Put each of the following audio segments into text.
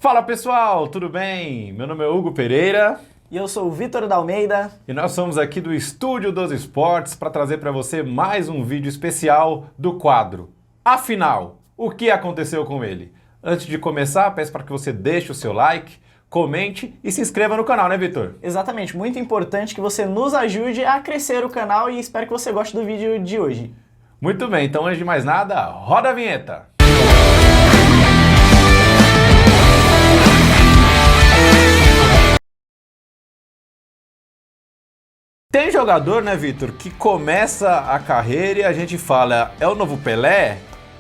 Fala pessoal, tudo bem? Meu nome é Hugo Pereira. E eu sou o Vitor da Almeida. E nós somos aqui do Estúdio dos Esportes para trazer para você mais um vídeo especial do quadro. Afinal, o que aconteceu com ele? Antes de começar, peço para que você deixe o seu like, comente e se inscreva no canal, né, Vitor? Exatamente, muito importante que você nos ajude a crescer o canal e espero que você goste do vídeo de hoje. Muito bem, então antes de mais nada, roda a vinheta! Tem jogador, né, Vitor, que começa a carreira e a gente fala, é o novo Pelé?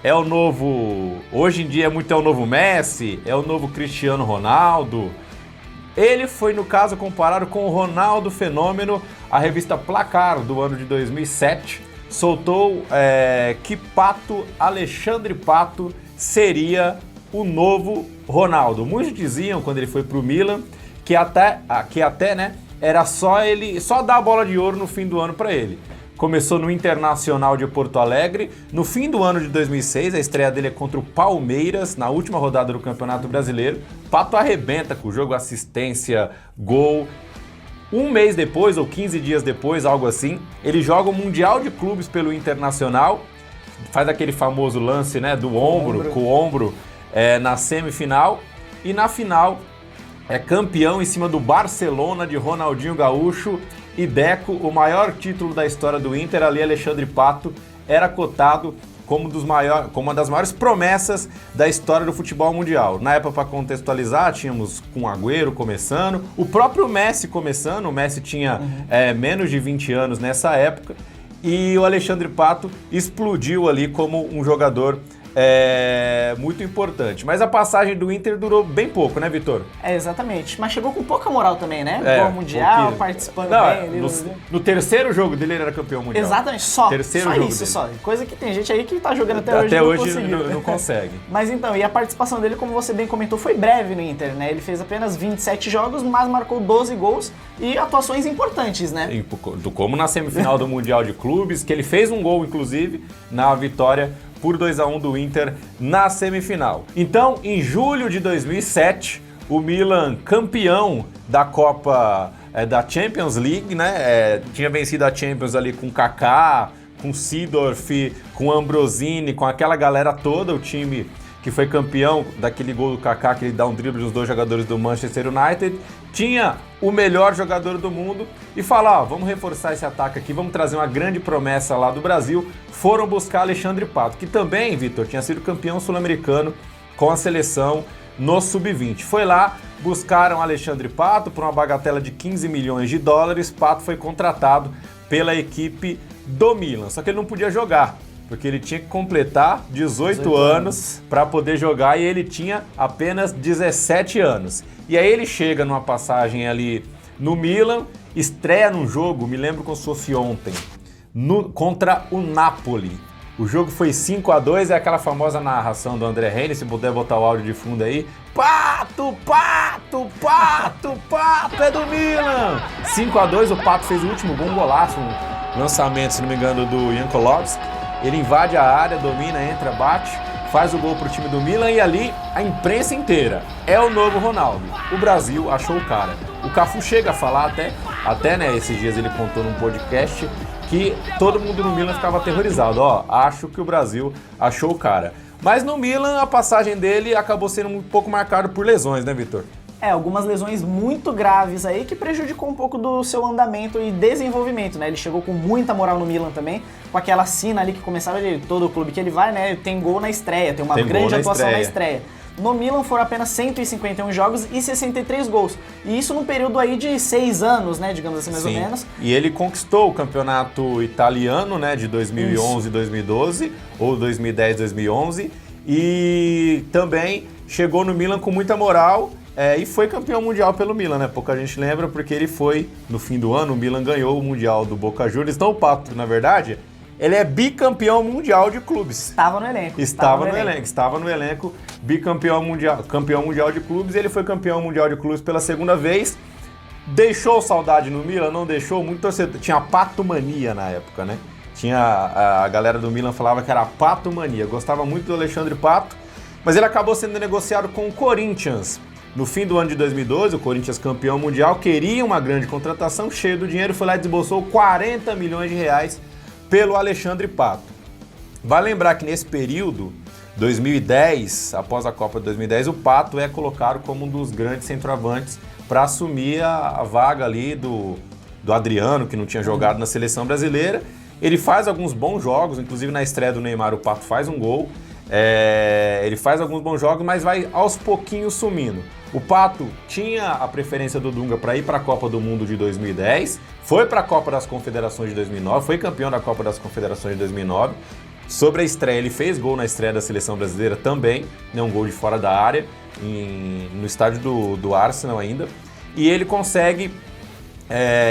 É o novo... Hoje em dia é o novo Messi? É o novo Cristiano Ronaldo? Ele foi, no caso, comparado com o Ronaldo Fenômeno. A revista Placar, do ano de 2007, soltou que Alexandre Pato seria o novo Ronaldo. Muitos diziam, quando ele foi pro Milan, que até, né, era só dar a bola de ouro no fim do ano para ele. Começou no Internacional de Porto Alegre. No fim do ano de 2006, a estreia dele é contra o Palmeiras, na última rodada do Campeonato Brasileiro. Pato arrebenta com o jogo, assistência, gol. Um mês depois, ou 15 dias depois, algo assim, ele joga o Mundial de Clubes pelo Internacional, faz aquele famoso lance, né, com o ombro na semifinal, e na final é campeão em cima do Barcelona de Ronaldinho Gaúcho e Deco, o maior título da história do Inter. Ali Alexandre Pato era cotado como uma das maiores promessas da história do futebol mundial. Na época, para contextualizar, tínhamos com o Agüero começando, o próprio Messi começando. O Messi tinha menos de 20 anos nessa época, e o Alexandre Pato explodiu ali como um jogador muito importante. Mas a passagem do Inter durou bem pouco, né, Vitor? Exatamente. Mas chegou com pouca moral também, né? Gol mundial, participando bem. No terceiro jogo dele ele era campeão mundial. Exatamente, só isso dele. só. Coisa que tem gente aí que tá jogando até hoje não consegue. Mas então, e a participação dele, como você bem comentou, foi breve no Inter, né? Ele fez apenas 27 jogos, mas marcou 12 gols e atuações importantes, né? Como na semifinal do Mundial de Clubes, que ele fez um gol, inclusive, na vitória por 2-1 do Inter na semifinal. Então, em julho de 2007, o Milan, campeão da Copa da Champions League, né? Tinha vencido a Champions ali com Kaká, com Seedorf, com Ambrosini, com aquela galera toda, o time que foi campeão daquele gol do Kaká, que ele dá um drible dos dois jogadores do Manchester United. Tinha o melhor jogador do mundo e falaram, vamos reforçar esse ataque aqui, vamos trazer uma grande promessa lá do Brasil. Foram buscar Alexandre Pato, que também, Vitor, tinha sido campeão sul-americano com a seleção no Sub-20. Foi lá, buscaram Alexandre Pato por uma bagatela de 15 milhões de dólares. Pato foi contratado pela equipe do Milan, só que ele não podia jogar, porque ele tinha que completar 18 anos para poder jogar e ele tinha apenas 17 anos. E aí ele chega numa passagem ali no Milan, estreia num jogo, me lembro como se fosse ontem, contra o Napoli. O jogo foi 5-2, é aquela famosa narração do André Henry, se puder botar o áudio de fundo aí. Pato, Pato, Pato, Pato, é do Milan! 5-2, o Pato fez o último gol, um golaço, um lançamento, se não me engano, do Jankulovski. Ele invade a área, domina, entra, bate, faz o gol pro time do Milan e ali a imprensa inteira é o novo Ronaldo. O Brasil achou o cara. O Cafu chega a falar até né, esses dias ele contou num podcast que todo mundo no Milan ficava aterrorizado. Acho que o Brasil achou o cara. Mas no Milan a passagem dele acabou sendo um pouco marcada por lesões, né, Vitor? Algumas lesões muito graves aí que prejudicou um pouco do seu andamento e desenvolvimento, né? Ele chegou com muita moral no Milan também, com aquela sina ali que começava de todo o clube que ele vai, né? Tem gol na estreia, tem uma grande atuação na estreia. No Milan foram apenas 151 jogos e 63 gols. E isso num período aí de 6 anos, né? Digamos assim, mais ou menos. E ele conquistou o campeonato italiano, né? De 2011 e 2012, ou 2010 2011. E também chegou no Milan com muita moral. E foi campeão mundial pelo Milan, né? Pouca gente lembra, porque ele foi, no fim do ano, o Milan ganhou o Mundial do Boca Juniors. Então o Pato, na verdade, ele é bicampeão mundial de clubes. Estava no elenco. Estava no elenco, bicampeão mundial, campeão mundial de clubes. Ele foi campeão mundial de clubes pela segunda vez. Deixou saudade no Milan? Não deixou. Muito torcedor. Tinha a patomania na época, né? A galera do Milan falava que era a patomania. Gostava muito do Alexandre Pato. Mas ele acabou sendo negociado com o Corinthians. No fim do ano de 2012, o Corinthians campeão mundial queria uma grande contratação, cheio do dinheiro, foi lá e desembolsou 40 milhões de reais pelo Alexandre Pato. Vale lembrar que nesse período, 2010, após a Copa de 2010, o Pato é colocado como um dos grandes centroavantes para assumir a vaga ali do Adriano, que não tinha jogado na seleção brasileira. Ele faz alguns bons jogos, inclusive na estreia do Neymar o Pato faz um gol. Ele faz alguns bons jogos, mas vai aos pouquinhos sumindo. O Pato tinha a preferência do Dunga para ir para a Copa do Mundo de 2010, foi para a Copa das Confederações de 2009, foi campeão da Copa das Confederações de 2009. Sobre a estreia, ele fez gol na estreia da seleção brasileira também, né, um gol de fora da área, no estádio do Arsenal ainda. E ele consegue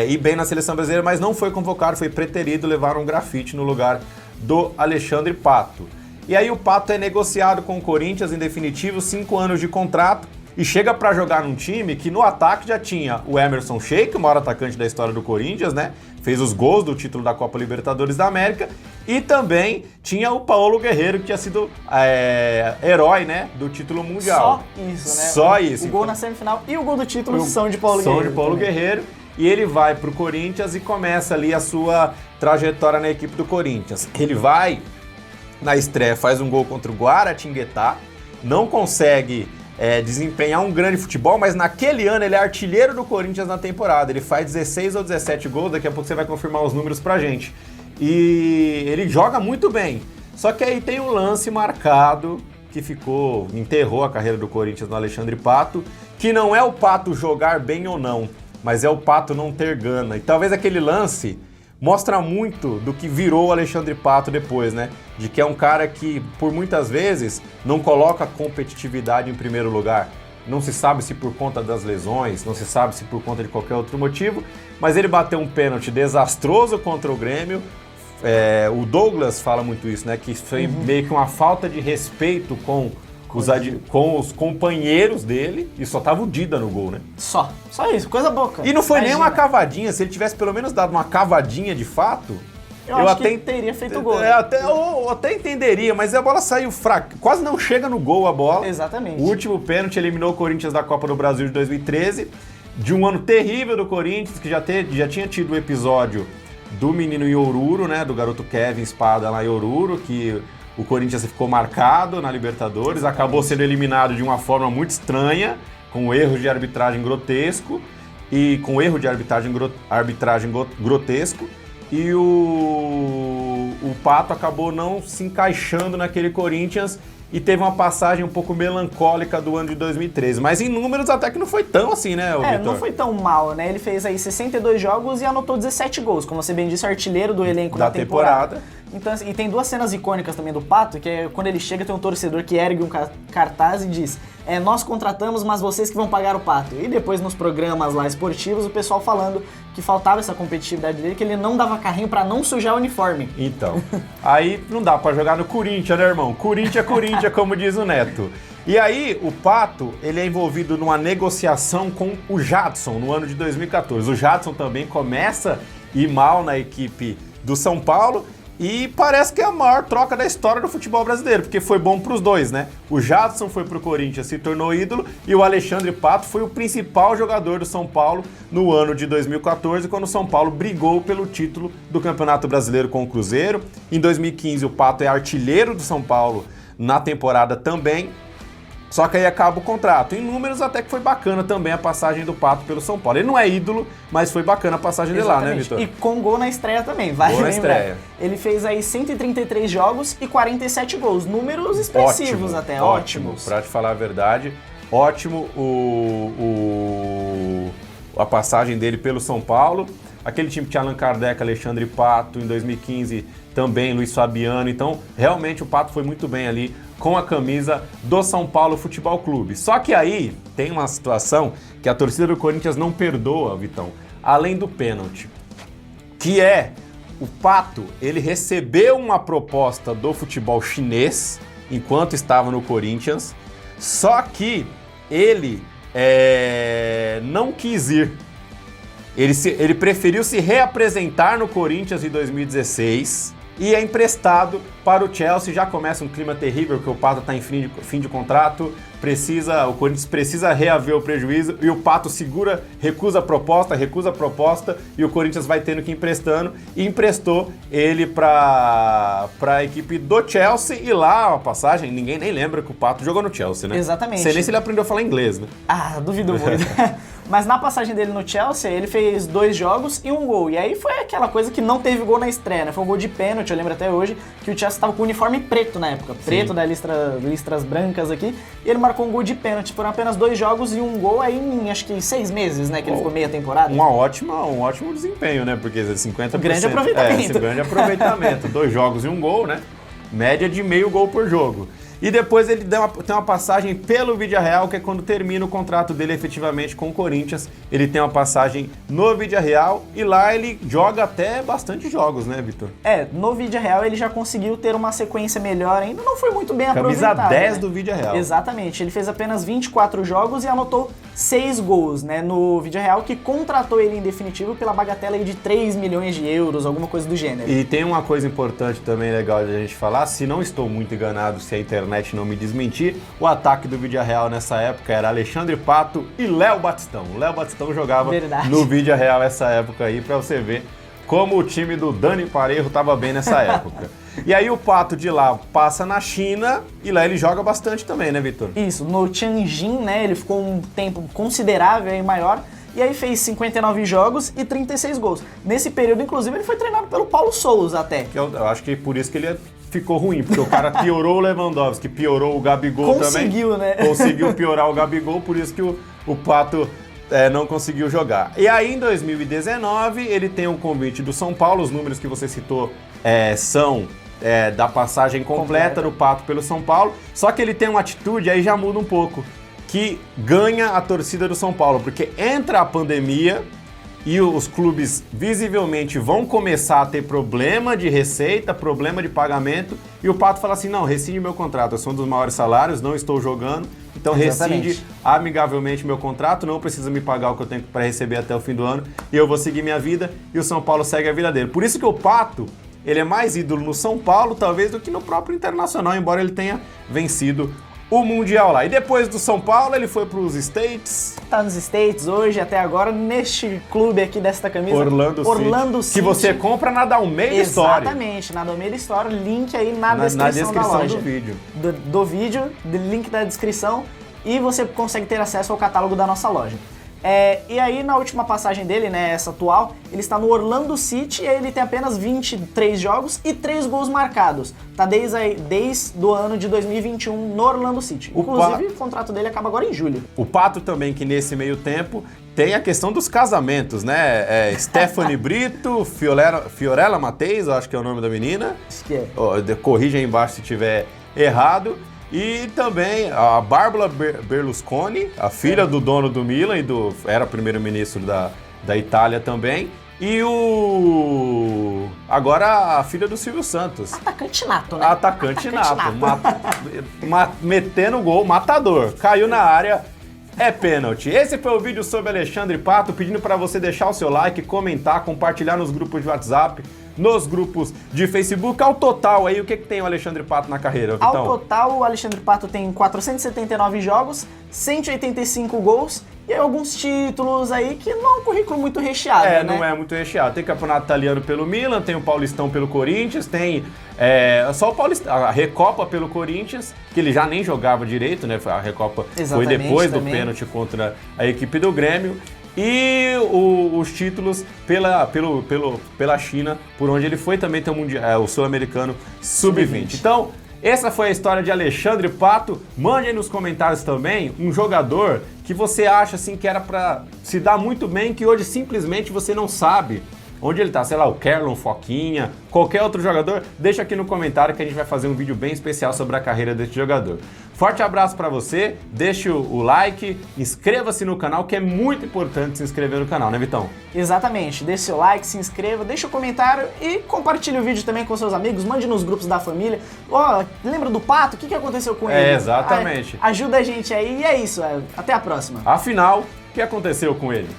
ir bem na seleção brasileira, mas não foi convocado, foi preterido, levaram um grafite no lugar do Alexandre Pato. E aí o Pato é negociado com o Corinthians, em definitivo, 5 anos de contrato, e chega para jogar num time que no ataque já tinha o Emerson Sheik, o maior atacante da história do Corinthians, né? Fez os gols do título da Copa Libertadores da América, e também tinha o Paulo Guerreiro, que tinha sido herói, né, do título mundial. Só isso, né? Só isso. O gol na semifinal e o gol do título são de Paulo Guerreiro. São de Paulo Guerreiro. E ele vai pro Corinthians e começa ali a sua trajetória na equipe do Corinthians. Ele vai, na estreia, faz um gol contra o Guaratinguetá, não consegue desempenhar um grande futebol, mas naquele ano ele é artilheiro do Corinthians na temporada. Ele faz 16 ou 17 gols, daqui a pouco você vai confirmar os números pra gente. E ele joga muito bem. Só que aí tem um lance marcado que enterrou a carreira do Corinthians no Alexandre Pato, que não é o Pato jogar bem ou não, mas é o Pato não ter gana. E talvez aquele lance mostra muito do que virou o Alexandre Pato depois, né? De que é um cara que, por muitas vezes, não coloca a competitividade em primeiro lugar. Não se sabe se por conta das lesões, não se sabe se por conta de qualquer outro motivo, mas ele bateu um pênalti desastroso contra o Grêmio. O Douglas fala muito isso, né? Que foi meio que uma falta de respeito com os companheiros dele, e só tava o Dida no gol, né? Só isso, coisa boca. E não foi nem uma cavadinha, se ele tivesse pelo menos dado uma cavadinha de fato, eu acho que teria feito gol. Eu até entenderia, mas a bola saiu fraca, quase não chega no gol a bola. Exatamente. O último pênalti eliminou o Corinthians da Copa do Brasil de 2013, de um ano terrível do Corinthians, que já tinha tido o episódio do menino em Oruro, né, do garoto Kevin Espada lá em Oruro, que o Corinthians ficou marcado na Libertadores, acabou sendo eliminado de uma forma muito estranha, com erro de arbitragem grotesco, e o Pato acabou não se encaixando naquele Corinthians e teve uma passagem um pouco melancólica do ano de 2013. Mas em números até que não foi tão assim, né, Vitor? Não foi tão mal, né? Ele fez aí 62 jogos e anotou 17 gols, como você bem disse, artilheiro do elenco da temporada. Então, e tem duas cenas icônicas também do Pato, que é quando ele chega, tem um torcedor que ergue um cartaz e diz: nós contratamos, mas vocês que vão pagar o Pato. E depois nos programas lá esportivos, o pessoal falando que faltava essa competitividade dele, que ele não dava carrinho pra não sujar o uniforme. Então, aí não dá pra jogar no Corinthians, né, irmão? Corinthians, como diz o Neto. E aí, o Pato, ele é envolvido numa negociação com o Jadson no ano de 2014. O Jadson também começa a ir mal na equipe do São Paulo, e parece que é a maior troca da história do futebol brasileiro, porque foi bom pros dois, né? O Jadson foi pro Corinthians, se tornou ídolo, e o Alexandre Pato foi o principal jogador do São Paulo no ano de 2014, quando o São Paulo brigou pelo título do Campeonato Brasileiro com o Cruzeiro. Em 2015, o Pato é artilheiro do São Paulo na temporada também. Só que aí acaba o contrato. Em números até que foi bacana também a passagem do Pato pelo São Paulo. Ele não é ídolo, mas foi bacana a passagem dele lá, né, Vitor? E com gol na estreia também, vai lembrar. Estreia. Ele fez aí 133 jogos e 47 gols. Números expressivos até, ótimos. Pra te falar a verdade, ótimo a passagem dele pelo São Paulo. Aquele time que tinha Allan Kardec, Alexandre Pato, em 2015 também Luiz Fabiano. Então, realmente o Pato foi muito bem ali com a camisa do São Paulo Futebol Clube. Só que aí tem uma situação que a torcida do Corinthians não perdoa, Vitão, além do pênalti, que é o Pato, ele recebeu uma proposta do futebol chinês enquanto estava no Corinthians, só que ele não quis ir. Ele preferiu se reapresentar no Corinthians em 2016, e é emprestado para o Chelsea. Já começa um clima terrível, que o Pato está em fim de contrato, o Corinthians precisa reaver o prejuízo e o Pato recusa a proposta e o Corinthians vai tendo que ir emprestando e emprestou ele para a equipe do Chelsea e lá a passagem, ninguém nem lembra que o Pato jogou no Chelsea, né? Exatamente. Não sei nem se ele aprendeu a falar inglês, né? Ah, duvido muito. Mas na passagem dele no Chelsea, ele fez 2 jogos e 1 gol. E aí foi aquela coisa que não teve gol na estreia, né? Foi um gol de pênalti, eu lembro até hoje, que o Chelsea estava com o uniforme preto na época. Preto, né? Listras brancas aqui. E ele marcou um gol de pênalti. Foram apenas 2 jogos e 1 gol aí em, acho que 6 meses, né? Que ele ficou meia temporada. Um ótimo desempenho, né? Porque 50%... Grande aproveitamento. Grande aproveitamento. 2 jogos e 1 gol, né? Média de meio gol por jogo. E depois ele tem uma passagem pelo Villarreal, que é quando termina o contrato dele efetivamente com o Corinthians. Ele tem uma passagem no Villarreal e lá ele joga até bastante jogos, né, Vitor? No Villarreal ele já conseguiu ter uma sequência melhor ainda, não foi muito bem aproveitado. Camisa 10 né? do Villarreal. Exatamente, ele fez apenas 24 jogos e anotou 6 gols, né, no Villarreal, que contratou ele em definitivo pela bagatela aí de 3 milhões de euros, alguma coisa do gênero. E tem uma coisa importante também legal de a gente falar, se não estou muito enganado, se a internet não me desmentir, o ataque do Villarreal nessa época era Alexandre Pato e Léo Batistão. O Léo Batistão jogava no Villarreal essa época aí, pra você ver como o time do Dani Parejo tava bem nessa época. E aí o Pato de lá passa na China e lá ele joga bastante também, né, Vitor? Isso, no Tianjin, né, ele ficou um tempo considerável e maior, e aí fez 59 jogos e 36 gols. Nesse período, inclusive, ele foi treinado pelo Paulo Sousa até. Eu acho que por isso que ele ficou ruim, porque o cara piorou o Lewandowski, piorou o Gabigol Conseguiu, também. Né? Conseguiu piorar o Gabigol, por isso que o Pato não conseguiu jogar. E aí, em 2019, ele tem um convite do São Paulo, os números que você citou são da passagem completa do Pato pelo São Paulo, só que ele tem uma atitude, aí já muda um pouco, que ganha a torcida do São Paulo, porque entra a pandemia e os clubes visivelmente vão começar a ter problema de receita, problema de pagamento, e o Pato fala assim, não, rescinde meu contrato, eu sou um dos maiores salários, não estou jogando, então rescinde amigavelmente meu contrato, não precisa me pagar o que eu tenho para receber até o fim do ano, e eu vou seguir minha vida, e o São Paulo segue a vida dele. Por isso que o Pato, ele é mais ídolo no São Paulo, talvez, do que no próprio Internacional, embora ele tenha vencido o Mundial lá. E depois do São Paulo, ele foi para os States. Tá nos States hoje, até agora, neste clube aqui desta camisa. Orlando City. Que você compra na Dalmeida Store. Exatamente, na Dalmeida Store. Link aí na descrição da loja. Do vídeo. Do vídeo, link da descrição. E você consegue ter acesso ao catálogo da nossa loja. E aí, na última passagem dele, né, essa atual, ele está no Orlando City e ele tem apenas 23 jogos e 3 gols marcados. Tá desde o ano de 2021 no Orlando City. Inclusive, o contrato dele acaba agora em julho. O Pato também, que nesse meio tempo tem a questão dos casamentos, né? Stephanie Brito, Fiorella Mateis, eu acho que é o nome da menina. Acho que é. Corrija aí embaixo se tiver errado. E também a Bárbara Berlusconi, a filha do dono do Milan e era primeiro-ministro da Itália também. E agora a filha do Silvio Santos. Atacante nato, né? Atacante nato. Metendo gol, matador. Caiu na área, é pênalti. Esse foi o vídeo sobre Alexandre Pato, pedindo para você deixar o seu like, comentar, compartilhar nos grupos de WhatsApp, nos grupos de Facebook. Ao total aí, o que tem o Alexandre Pato na carreira, Vitão? Ao total, o Alexandre Pato tem 479 jogos, 185 gols e alguns títulos aí que não é um currículo muito recheado, né? Não é muito recheado. Tem campeonato italiano pelo Milan, tem o Paulistão pelo Corinthians, tem só o Paulistão, a Recopa pelo Corinthians, que ele já nem jogava direito, né? A Recopa foi depois do pênalti contra a equipe do Grêmio. E os títulos pela China, por onde ele foi, também tem o Sul-Americano Sub-20. Então, essa foi a história de Alexandre Pato. Mande aí nos comentários também um jogador que você acha assim, que era para se dar muito bem, que hoje simplesmente você não sabe onde ele tá. Sei lá, o Kerlon, Foquinha, qualquer outro jogador, deixa aqui no comentário que a gente vai fazer um vídeo bem especial sobre a carreira desse jogador. Forte abraço para você, deixe o like, inscreva-se no canal, que é muito importante se inscrever no canal, né, Vitão? Exatamente, deixe seu like, se inscreva, deixe o comentário e compartilhe o vídeo também com seus amigos, mande nos grupos da família. Lembra do Pato? O que aconteceu com ele? Exatamente. Ajuda a gente aí e é isso, até a próxima. Afinal, o que aconteceu com ele?